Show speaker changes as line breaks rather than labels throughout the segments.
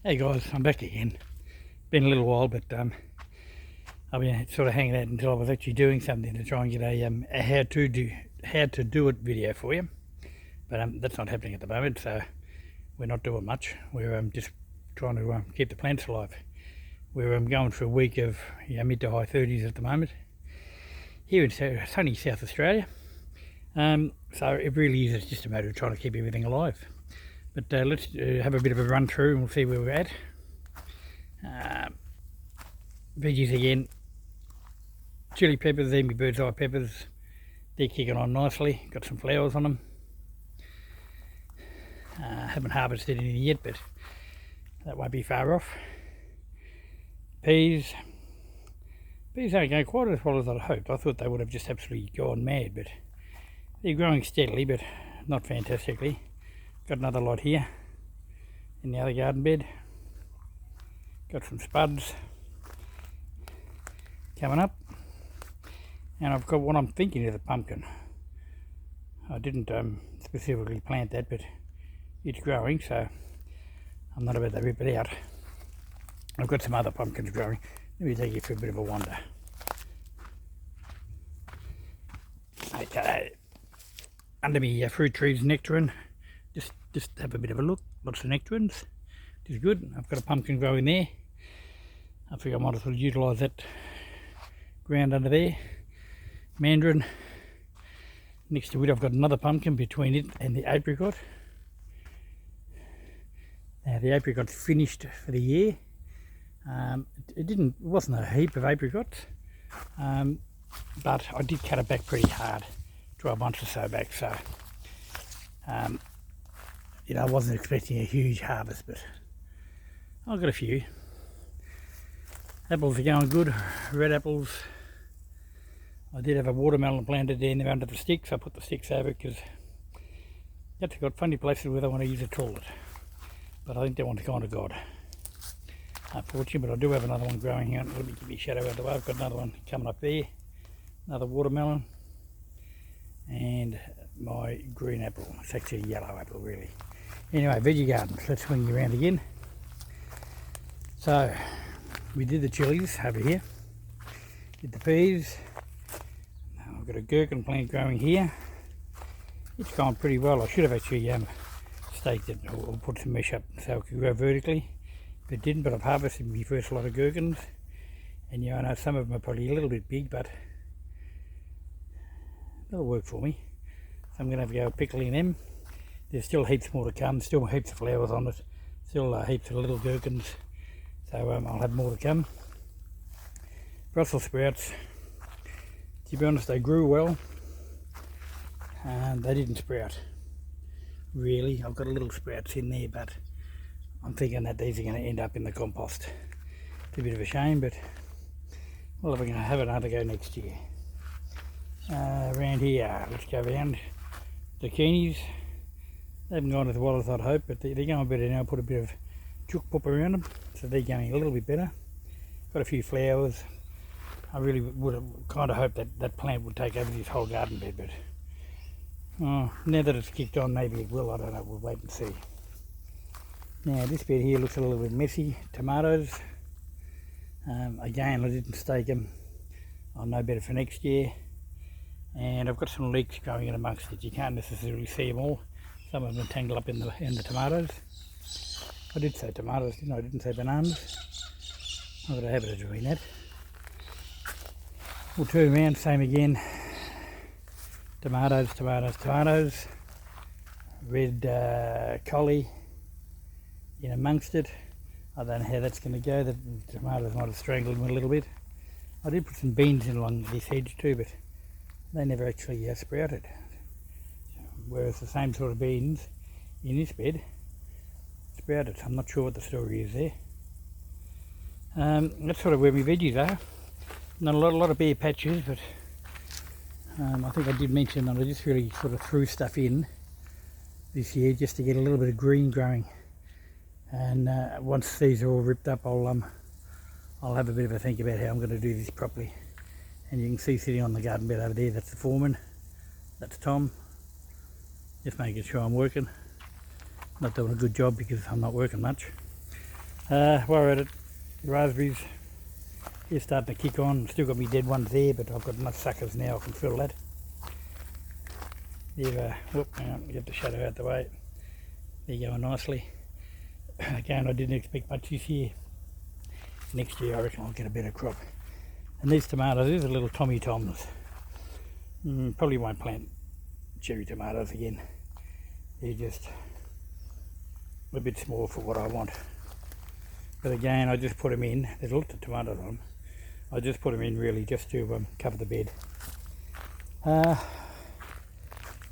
Hey guys, I'm back again. Been a little while, but I've been sort of hanging out until I was actually doing something to try and get a how to do it video for you. But that's not happening at the moment, so we're not doing much. We're just trying to keep the plants alive. We're going for a week of mid to high 30s at the moment here in sunny South Australia. So it really is just a matter of trying to keep everything alive. But let's have a bit of a run through and we'll see where we're at. Veggies again. Chili peppers, these are my bird's eye peppers. They're kicking on nicely. Got some flowers on them. Haven't harvested any yet, but that won't be far off. Peas. Peas aren't going quite as well as I'd hoped. I thought they would have just absolutely gone mad, but they're growing steadily, but not fantastically. Got another lot here in the other garden bed. Got some spuds coming up, and I've got what I'm thinking is a pumpkin. I didn't specifically plant that, but it's growing, so I'm not about to rip it out. I've got some other pumpkins growing. Let me take you for a bit of a wander. Okay, under me fruit trees, nectarine. Just have a bit of a look. Lots of nectarines, which is good. I've got a pumpkin growing there. I think I might as well utilise that ground under there. Mandarin. Next to it I've got another pumpkin between it and the apricot. Now the apricot's finished for the year. It wasn't a heap of apricots, but I did cut it back pretty hard 12 months or so back, so I wasn't expecting a huge harvest, but I've got a few. Apples are going good, red apples. I did have a watermelon planted down there under the sticks. I put the sticks over because that's got funny places where they want to use a toilet, but I think they want to kind of God. Unfortunately, but I do have another one growing here. Let me give you a shadow out of the way. I've got another one coming up there, another watermelon, and my green apple. It's actually a yellow apple, really. Anyway, veggie gardens. Let's swing you around again. So we did the chillies over here. Did the peas. I've got a gherkin plant growing here. It's gone pretty well. I should have actually staked it or put some mesh up so it could grow vertically. But it didn't, but I've harvested my first lot of gherkins. And I know some of them are probably a little bit big, but that'll work for me. So I'm going to have a go pickling them. There's still heaps more to come, still heaps of flowers on it, still heaps of little gherkins, so I'll have more to come. Brussels sprouts, to be honest, they grew well, and they didn't sprout, really. I've got a little sprouts in there, but I'm thinking that these are going to end up in the compost. It's a bit of a shame, but well, we're going to have another go next year. Around here, let's go around. Zucchinis. They haven't gone as well as I'd hoped, but they're going better now. I put a bit of chook pop around them, so they're going a little bit better. Got a few flowers. I really would have kind of hoped that that plant would take over this whole garden bed, but now that it's kicked on, maybe it will. I don't know. We'll wait and see. Now this bed here looks a little bit messy. Tomatoes. Again, I didn't stake them. I'll know better for next year. And I've got some leeks growing in amongst it. You can't necessarily see them all. Some of them are tangled up in the tomatoes. I did say tomatoes, didn't I? I didn't say bananas. I've got a habit of doing that. We'll turn around, same again. Tomatoes, tomatoes, tomatoes. Red collie in amongst it. I don't know how that's going to go. The tomatoes might have strangled them a little bit. I did put some beans in along this hedge too, but they never actually sprouted. Whereas the same sort of beans in this bed sprouted. I'm not sure what the story is there. That's sort of where my veggies are. Not a lot of bare patches, but I think I did mention that I just really sort of threw stuff in this year just to get a little bit of green growing. And once these are all ripped up, I'll have a bit of a think about how I'm going to do this properly. And you can see sitting on the garden bed over there, that's the foreman, that's Tom. Just making sure I'm working. Not doing a good job because I'm not working much. While we're at it, the raspberries are starting to kick on. Still got me dead ones there, but I've got enough suckers now I can fill that. Whoop, hang on, get the shadow out the way. They're going nicely. Again, I didn't expect much this year. Next year I reckon I'll get a better crop. And these tomatoes, these are little Tommy Toms. Probably won't plant cherry tomatoes again. They're just a bit small for what I want. But again, I just put them in. There's lots of tomatoes on them. I just put them in really just to cover the bed.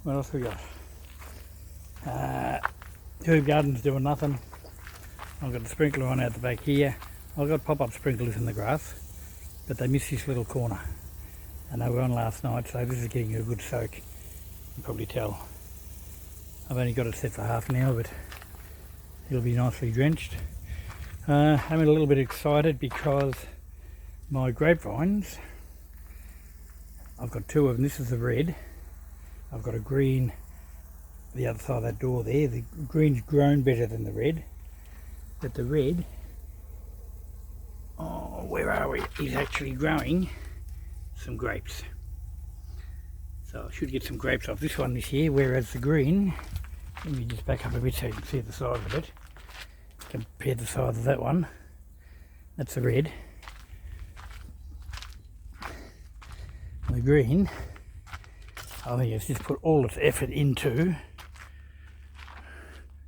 What else we got? Herb garden's doing nothing. I've got the sprinkler on out the back here. I've got pop-up sprinklers in the grass, but they miss this little corner. And they were on last night, so this is getting a good soak. You can probably tell. I've only got it set for half an hour, but it'll be nicely drenched. I'm a little bit excited because my grapevines, I've got two of them. This is the red. I've got a green the other side of that door there. The green's grown better than the red, but the red, oh, where are we, is actually growing some grapes. So I should get some grapes off this one this year, whereas the green, let me just back up a bit so you can see the size of it. Compare the size of that one. That's the red. The green, I think it's just put all its effort into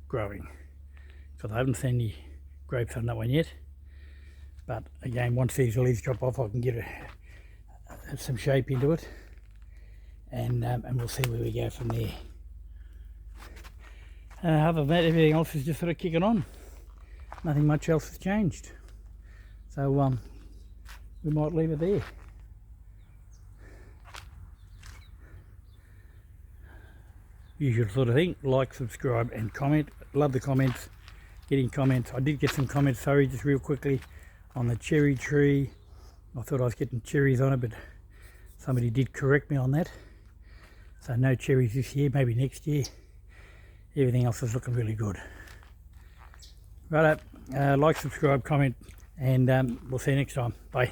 growing. Because I haven't seen any grapes on that one yet. But again, once these leaves drop off, I can get some shape into it. And we'll see where we go from there. Other than that, everything else is just sort of kicking on. Nothing much else has changed. So we might leave it there. Usual sort of thing, like, subscribe and comment. Love the comments, getting comments. I did get some comments, sorry, just real quickly, on the cherry tree. I thought I was getting cherries on it, but somebody did correct me on that. So no cherries this year, maybe next year. Everything else is looking really good. Right up, like, subscribe, comment, and we'll see you next time. Bye.